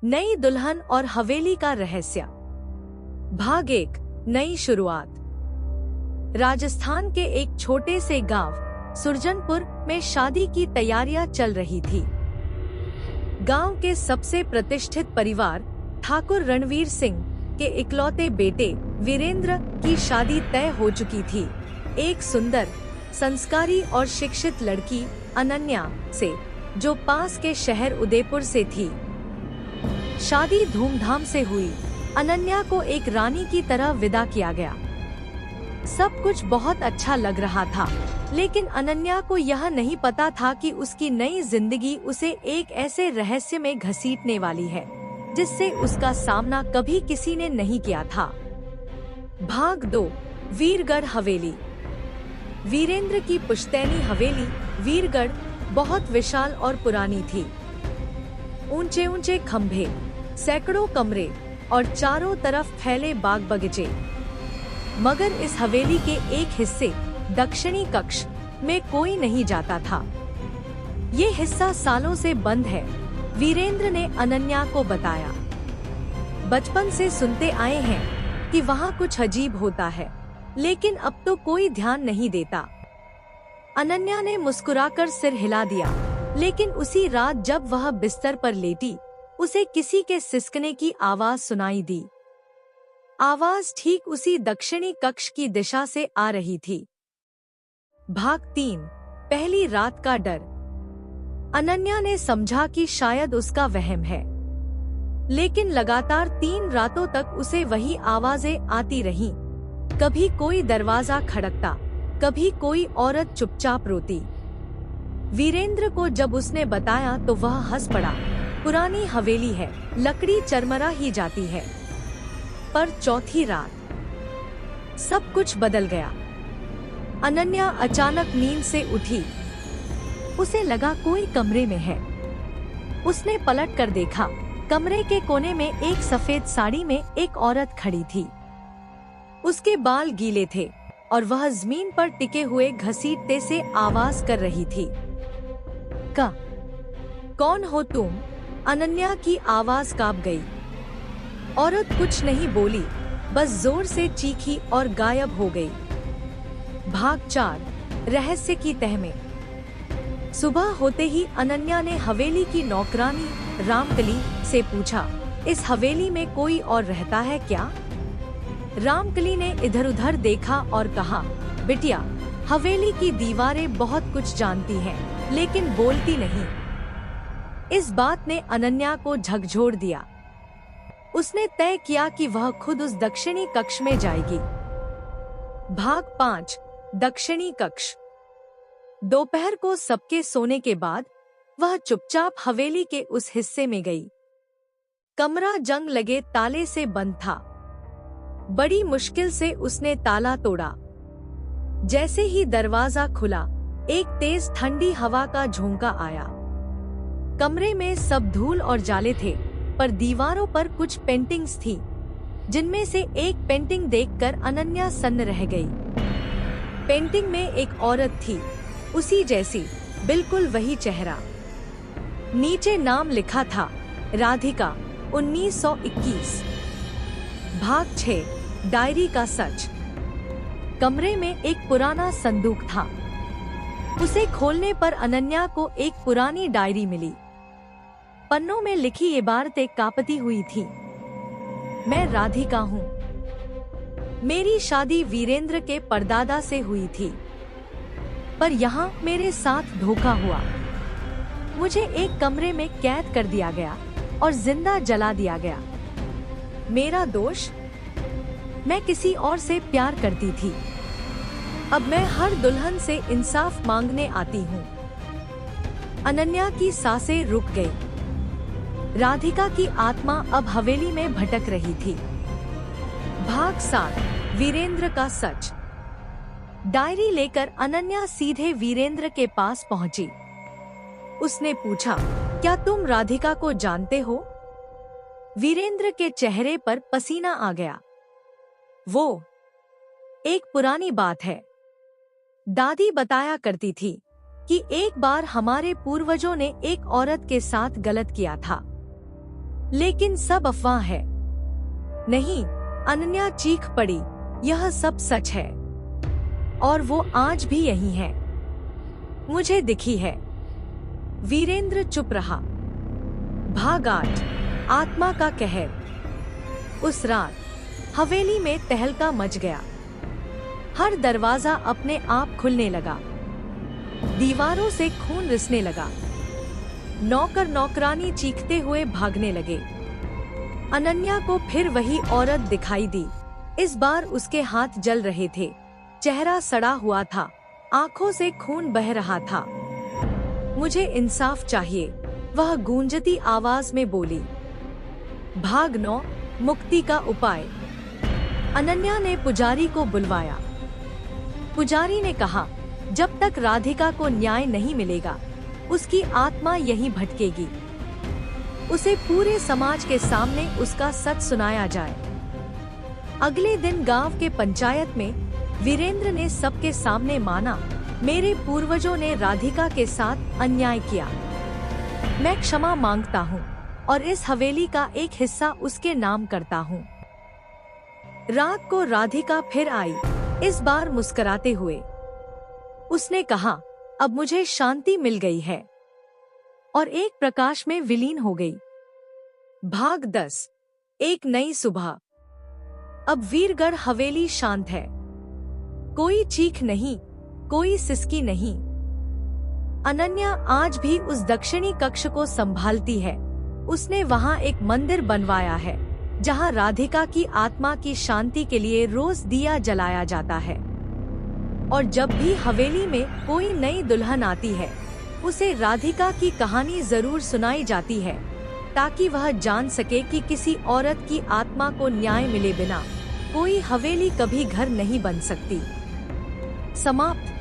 नई दुल्हन और हवेली का रहस्य। भाग 1, नई शुरुआत। राजस्थान के एक छोटे से गांव सुरजनपुर में शादी की तैयारियां चल रही थी। गांव के सबसे प्रतिष्ठित परिवार ठाकुर रणवीर सिंह के इकलौते बेटे वीरेंद्र की शादी तय हो चुकी थी, एक सुंदर, संस्कारी और शिक्षित लड़की अनन्या से, जो पास के शहर उदयपुर से थी। शादी धूमधाम से हुई। अनन्या को एक रानी की तरह विदा किया गया। सब कुछ बहुत अच्छा लग रहा था, लेकिन अनन्या को यह नहीं पता था कि उसकी नई जिंदगी उसे एक ऐसे रहस्य में घसीटने वाली है जिससे उसका सामना कभी किसी ने नहीं किया था। भाग 2, वीरगढ़ हवेली। वीरेंद्र की पुश्तैनी हवेली वीरगढ़ बहुत विशाल और पुरानी थी। ऊंचे ऊंचे खंभे, सैकड़ों कमरे और चारों तरफ फैले बाग बगीचे। मगर इस हवेली के एक हिस्से, दक्षिणी कक्ष, में कोई नहीं जाता था। ये हिस्सा सालों से बंद है, वीरेंद्र ने अनन्या को बताया। बचपन से सुनते आए हैं कि वहाँ कुछ अजीब होता है, लेकिन अब तो कोई ध्यान नहीं देता। अनन्या ने मुस्कुराकर सिर हिला दिया, लेकिन उसी रात जब वह बिस्तर पर लेटी, उसे किसी के सिसकने की आवाज सुनाई दी। आवाज ठीक उसी दक्षिणी कक्ष की दिशा से आ रही थी। भाग 3, पहली रात का डर। अनन्या ने समझा कि शायद उसका वहम है, लेकिन लगातार 3 रातों तक उसे वही आवाजें आती रहीं। कभी कोई दरवाजा खड़कता, कभी कोई औरत चुपचाप रोती। वीरेंद्र को जब उसने बताया तो वह हंस पड़ा। पुरानी हवेली है, लकड़ी चरमरा ही जाती है। पर चौथी रात सब कुछ बदल गया। अनन्या अचानक नींद से उठी। उसे लगा कोई कमरे में है। उसने पलट कर देखा। कमरे के कोने में एक सफेद साड़ी में एक औरत खड़ी थी। उसके बाल गीले थे और वह जमीन पर टिके हुए घसीटते से आवाज कर रही थी। कौन हो तुम? अनन्या की आवाज कांप गई। औरत कुछ नहीं बोली, बस जोर से चीखी और गायब हो गई। भाग 4, रहस्य की तह में। सुबह होते ही अनन्या ने हवेली की नौकरानी रामकली से पूछा, इस हवेली में कोई और रहता है क्या? रामकली ने इधर उधर देखा और कहा, बिटिया, हवेली की दीवारें बहुत कुछ जानती हैं, लेकिन बोलती नहीं। इस बात ने अनन्या को झकझोर दिया। उसने तय किया कि वह खुद उस दक्षिणी कक्ष में जाएगी। भाग 5, दक्षिणी कक्ष। दोपहर को सबके सोने के बाद वह चुपचाप हवेली के उस हिस्से में गई। कमरा जंग लगे ताले से बंद था। बड़ी मुश्किल से उसने ताला तोड़ा। जैसे ही दरवाजा खुला, एक तेज ठंडी हवा का झोंका आया। कमरे में सब धूल और जाले थे, पर दीवारों पर कुछ पेंटिंग्स थी, जिनमें से एक पेंटिंग देखकर अनन्या सन्न रह गई। पेंटिंग में एक औरत थी, उसी जैसी, बिल्कुल वही चेहरा। नीचे नाम लिखा था, राधिका, 1921। भाग 6, डायरी का सच। कमरे में एक पुराना संदूक था। उसे खोलने पर अनन्या को एक पुरानी डायरी मिली। पन्नों में लिखी इबारतें कांपती हुई थी। मैं राधिका हूँ। मेरी शादी वीरेंद्र के परदादा से हुई थी, पर यहाँ मेरे साथ धोखा हुआ। मुझे एक कमरे में कैद कर दिया गया और जिंदा जला दिया गया। मेरा दोष? मैं किसी और से प्यार करती थी। अब मैं हर दुल्हन से इंसाफ मांगने आती हूँ। अनन्या की सांसें रुक गई। राधिका की आत्मा अब हवेली में भटक रही थी। भाग 7, वीरेंद्र का सच। डायरी लेकर अनन्या सीधे वीरेंद्र के पास पहुंची। उसने पूछा, क्या तुम राधिका को जानते हो? वीरेंद्र के चेहरे पर पसीना आ गया। वो एक पुरानी बात है। दादी बताया करती थी कि एक बार हमारे पूर्वजों ने एक औरत के साथ गलत किया था। लेकिन सब अफवाह है। नहीं, अनन्या चीख पड़ी, यह सब सच है और वो आज भी यही है। मुझे दिखी है। वीरेंद्र चुप रहा। भाग 8, आत्मा का कहर। उस रात हवेली में तहलका मच गया। हर दरवाजा अपने आप खुलने लगा। दीवारों से खून रिसने लगा। नौकर नौकरानी चीखते हुए भागने लगे। अनन्या को फिर वही औरत दिखाई दी। इस बार उसके हाथ जल रहे थे, चेहरा सड़ा हुआ था, आंखों से खून बह रहा था। मुझे इंसाफ चाहिए, वह गूंजती आवाज में बोली। भाग 9, मुक्ति का उपाय। अनन्या ने पुजारी को बुलवाया। पुजारी ने कहा, जब तक राधिका को न्याय नहीं मिलेगा, उसकी आत्मा यहीं भटकेगी। उसे पूरे समाज के सामने उसका सच सुनाया जाए। अगले दिन गांव के पंचायत में वीरेंद्र ने सबके सामने माना, मेरे पूर्वजों ने राधिका के साथ अन्याय किया। मैं क्षमा मांगता हूँ और इस हवेली का एक हिस्सा उसके नाम करता हूँ। रात को राधिका फिर आई, इस बार मुस्कुराते हुए। उसने कहा, अब मुझे शांति मिल गई है, और एक प्रकाश में विलीन हो गई। भाग 10, एक नई सुबह। अब वीरगढ़ हवेली शांत है। कोई चीख नहीं, कोई सिसकी नहीं। अनन्या आज भी उस दक्षिणी कक्ष को संभालती है। उसने वहां एक मंदिर बनवाया है, जहां राधिका की आत्मा की शांति के लिए रोज दिया जलाया जाता है। और जब भी हवेली में कोई नई दुल्हन आती है, उसे राधिका की कहानी जरूर सुनाई जाती है, ताकि वह जान सके कि किसी औरत की आत्मा को न्याय मिले बिना कोई हवेली कभी घर नहीं बन सकती। समाप्त।